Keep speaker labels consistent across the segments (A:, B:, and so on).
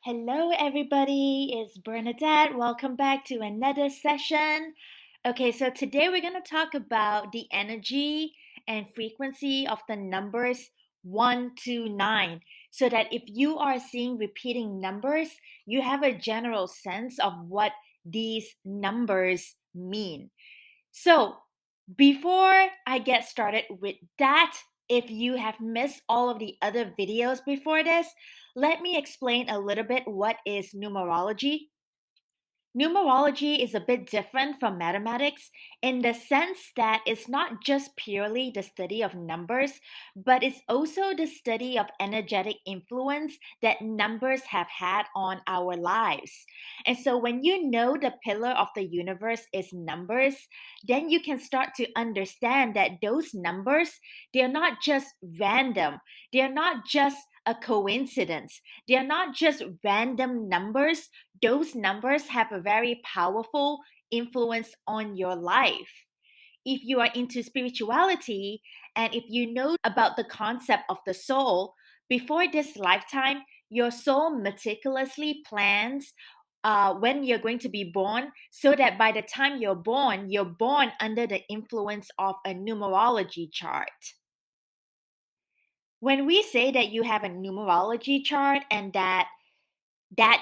A: Hello, everybody. It's Bernadette. Welcome back to another session. Okay, so today we're going to talk about the energy and frequency of the numbers 1 to 9, so that if you are seeing repeating numbers, you have a general sense of what these numbers mean. So, before I get started with that, if you have missed all of the other videos before this, let me explain a little bit what is numerology. Numerology is a bit different from mathematics in the sense that it's not just purely the study of numbers, but it's also the study of energetic influence that numbers have had on our lives. And so when you know the pillar of the universe is numbers, then you can start to understand that those numbers, they're not just random, they're not just a coincidence, they're not just random numbers. Those numbers have a very powerful influence on your life. If you are into spirituality and if you know about the concept of the soul, before this lifetime, your soul meticulously plans when you're going to be born so that by the time you're born under the influence of a numerology chart. When we say that you have a numerology chart and that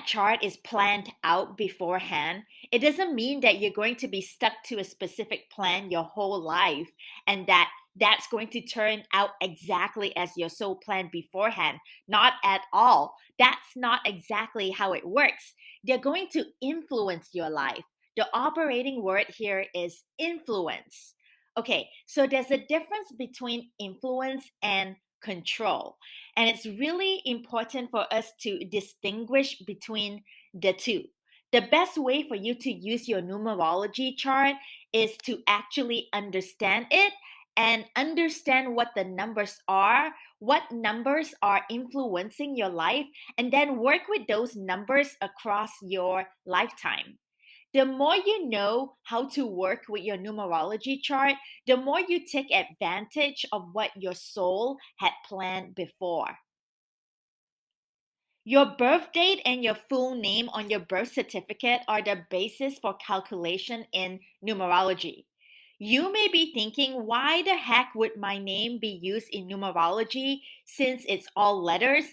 A: chart is planned out beforehand, it doesn't mean that you're going to be stuck to a specific plan your whole life and that's going to turn out exactly as your soul planned beforehand. Not at all. That's not exactly how it works. They're going to influence your life. The operating word here is influence. Okay, so there's a difference between influence and control. And it's really important for us to distinguish between the two. The best way for you to use your numerology chart is to actually understand it and understand what the numbers are, what numbers are influencing your life, and then work with those numbers across your lifetime. The more you know how to work with your numerology chart, the more you take advantage of what your soul had planned before. Your birth date and your full name on your birth certificate are the basis for calculation in numerology. You may be thinking, why the heck would my name be used in numerology since it's all letters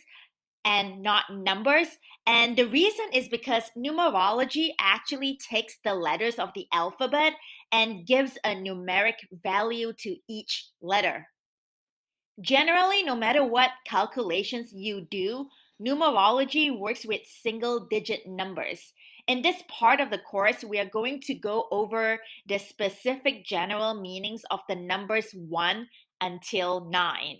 A: and not numbers? And the reason is because numerology actually takes the letters of the alphabet and gives a numeric value to each letter. Generally, no matter what calculations you do, numerology works with single digit numbers. In this part of the course, we are going to go over the specific general meanings of the numbers 1 until 9.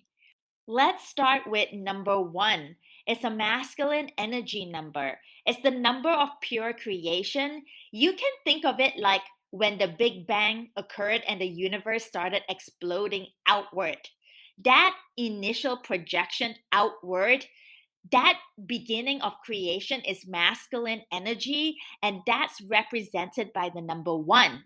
A: Let's start with number 1. It's a masculine energy number. It's the number of pure creation. You can think of it like when the Big Bang occurred and the universe started exploding outward. That initial projection outward, that beginning of creation is masculine energy, and that's represented by the number 1.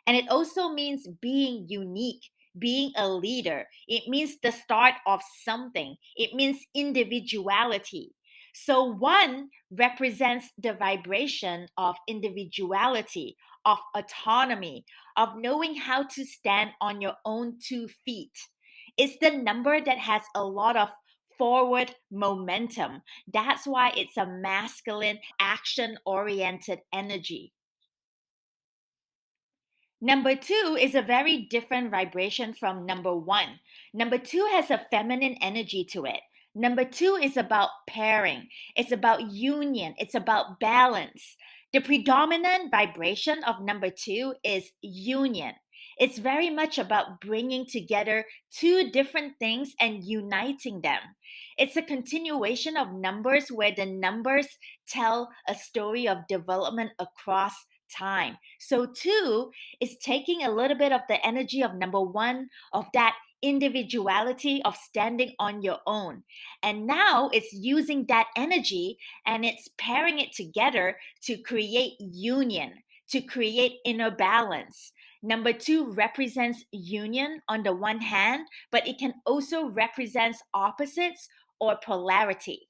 A: And it also means being unique, being a leader. It means the start of something. It means individuality. So 1 represents the vibration of individuality, of autonomy, of knowing how to stand on your own 2 feet. It's the number that has a lot of forward momentum. That's why it's a masculine, action oriented energy. Number 2 is a very different vibration from number 1. Number 2 has a feminine energy to it. Number 2 is about pairing, it's about union, it's about balance. The predominant vibration of number 2 is union. It's very much about bringing together two different things and uniting them. It's a continuation of numbers where the numbers tell a story of development across time. So, 2 is taking a little bit of the energy of number 1, of that individuality of standing on your own. And now it's using that energy and it's pairing it together to create union, to create inner balance. Number 2 represents union on the one hand, but it can also represent opposites or polarity.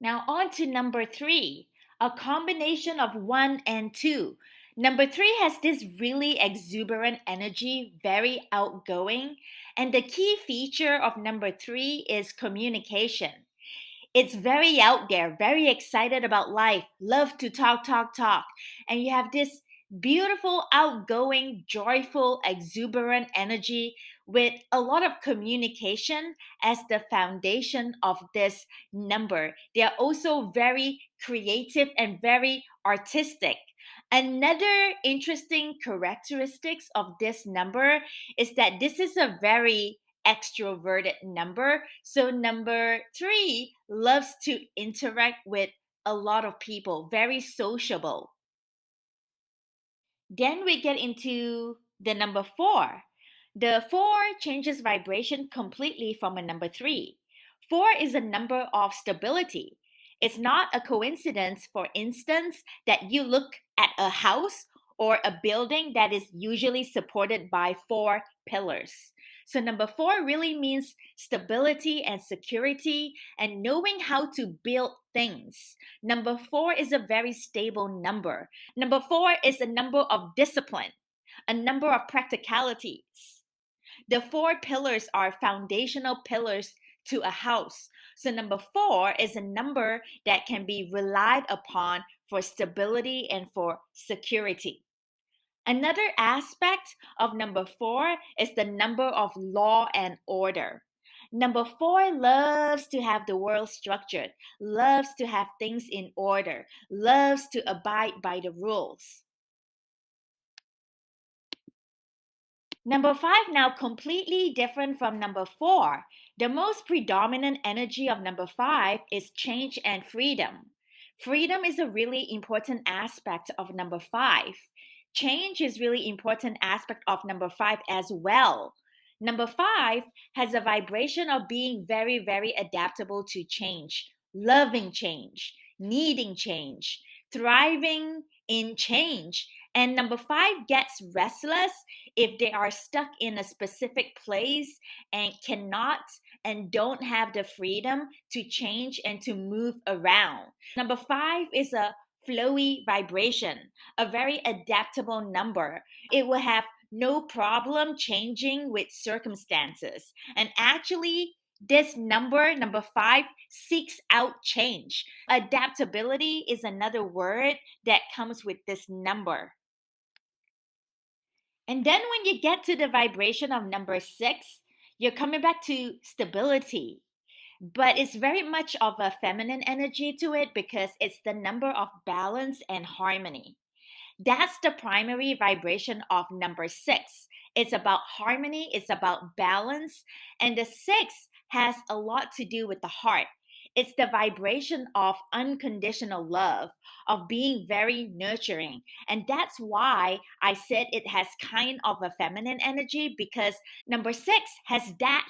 A: Now, on to number 3, a combination of 1 and 2. Number 3 has this really exuberant energy, very outgoing, and the key feature of number 3 is communication. It's very out there, very excited about life, love to talk. And you have this beautiful, outgoing, joyful, exuberant energy with a lot of communication as the foundation of this number. They are also very creative and very artistic. Another interesting characteristics of this number is that this is a very extroverted number. So number 3 loves to interact with a lot of people, very sociable. Then we get into the number 4. The 4 changes vibration completely from a number 3. 4 is a number of stability. It's not a coincidence, for instance, that you look at a house or a building that is usually supported by 4 pillars. So, number 4 really means stability and security and knowing how to build things. Number 4 is a very stable number. Number 4 is a number of discipline, a number of practicalities. The 4 pillars are foundational pillars to a house. So, number 4 is a number that can be relied upon for stability and for security. Another aspect of number 4 is the number of law and order. Number 4 loves to have the world structured, loves to have things in order, loves to abide by the rules. Number 5 now completely different from number 4. The most predominant energy of number 5 is change and freedom. Freedom is a really important aspect of number 5. Change is really important aspect of number 5 as well. Number 5 has a vibration of being very, very adaptable to change, loving change, needing change, thriving in change. And number 5 gets restless if they are stuck in a specific place and cannot and don't have the freedom to change and to move around. Number 5 is a flowy vibration, a very adaptable number. It will have no problem changing with circumstances. And actually, this number 5, seeks out change. Adaptability is another word that comes with this number. And then when you get to the vibration of number 6, you're coming back to stability. But it's very much of a feminine energy to it because it's the number of balance and harmony. That's the primary vibration of number 6. It's about harmony, it's about balance, and the 6 has a lot to do with the heart. It's the vibration of unconditional love, of being very nurturing. And that's why I said it has kind of a feminine energy because number 6 has that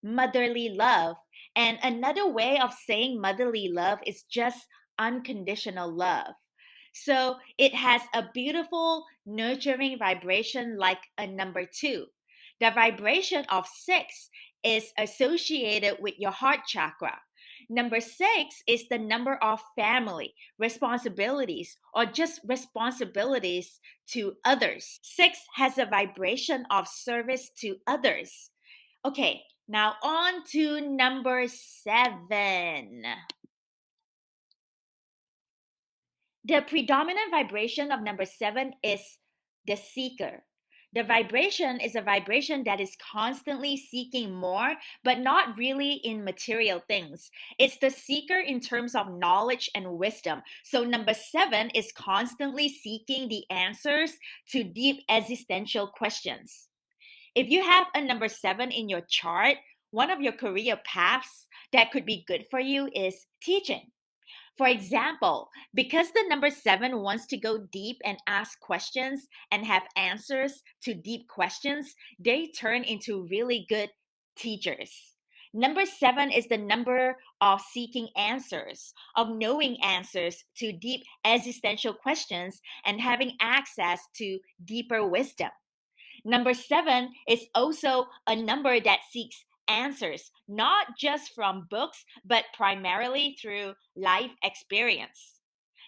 A: motherly love. And another way of saying motherly love is just unconditional love. So it has a beautiful, nurturing vibration like a number 2. The vibration of 6 is associated with your heart chakra. Number 6 is the number of family, responsibilities, or just responsibilities to others. 6 has a vibration of service to others. Okay, now on to number 7. The predominant vibration of number 7 is the seeker. The vibration is a vibration that is constantly seeking more, but not really in material things. It's the seeker in terms of knowledge and wisdom. So, number 7 is constantly seeking the answers to deep existential questions. If you have a number 7 in your chart, one of your career paths that could be good for you is teaching. For example, because the number 7 wants to go deep and ask questions and have answers to deep questions, they turn into really good teachers. Number 7 is the number of seeking answers, of knowing answers to deep existential questions and having access to deeper wisdom. Number 7 is also a number that seeks answers, not just from books, but primarily through life experience.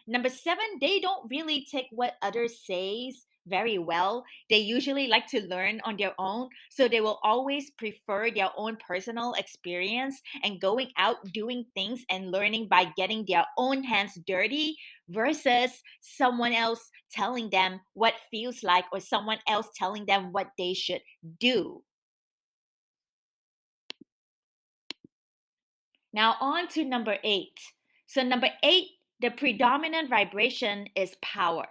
A: Number seven, they don't really take what others says very well. They usually like to learn on their own, so they will always prefer their own personal experience and going out doing things and learning by getting their own hands dirty versus someone else telling them what feels like or someone else telling them what they should do. Now, on to number eight. So, number eight, the predominant vibration is power.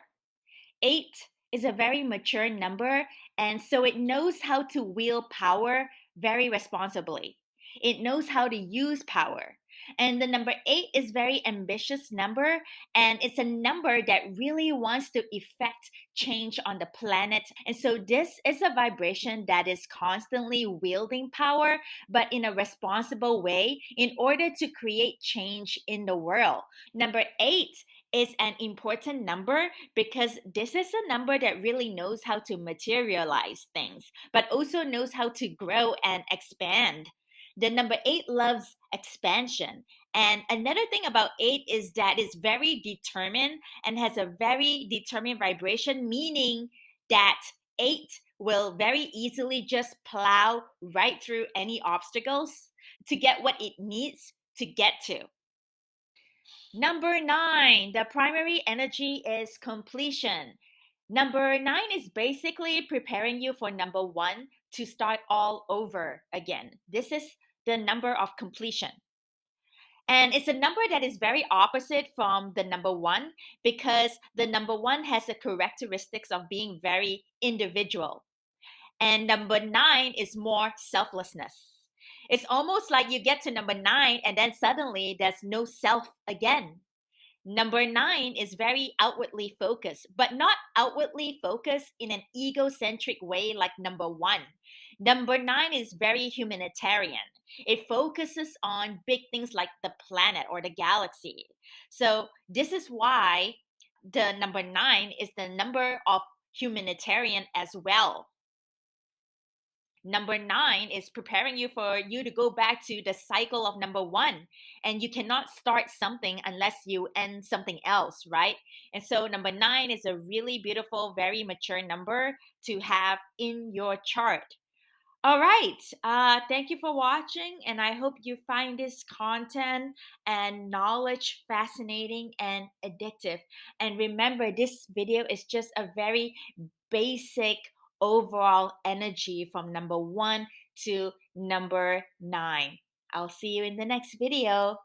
A: Eight is a very mature number, and so it knows how to wield power very responsibly. It knows how to use power. And the number eight is very ambitious number, and it's a number that really wants to effect change on the planet. And so this is a vibration that is constantly wielding power, but in a responsible way in order to create change in the world. Number eight is an important number because this is a number that really knows how to materialize things, but also knows how to grow and expand. The number eight loves expansion. And another thing about eight is that it's very determined and has a very determined vibration, meaning that eight will very easily just plow right through any obstacles to get what it needs to get to. Number nine, the primary energy is completion. Number nine is basically preparing you for number one to start all over again. This is the number of completion. And it's a number that is very opposite from the number one because the number one has the characteristics of being very individual. And number nine is more selflessness. It's almost like you get to number nine and then suddenly there's no self again. Number nine is very outwardly focused, but not outwardly focused in an egocentric way like number one. Number nine is very humanitarian. It focuses on big things like the planet or the galaxy. So, this is why the number nine is the number of humanitarian as well. Number nine is preparing you for you to go back to the cycle of number one. And you cannot start something unless you end something else, right? And so number nine is a really beautiful, very mature number to have in your chart. All right. Thank you for watching, and I hope you find this content and knowledge fascinating and addictive. And remember, this video is just a very basic overall energy from number one to number nine. I'll see you in the next video.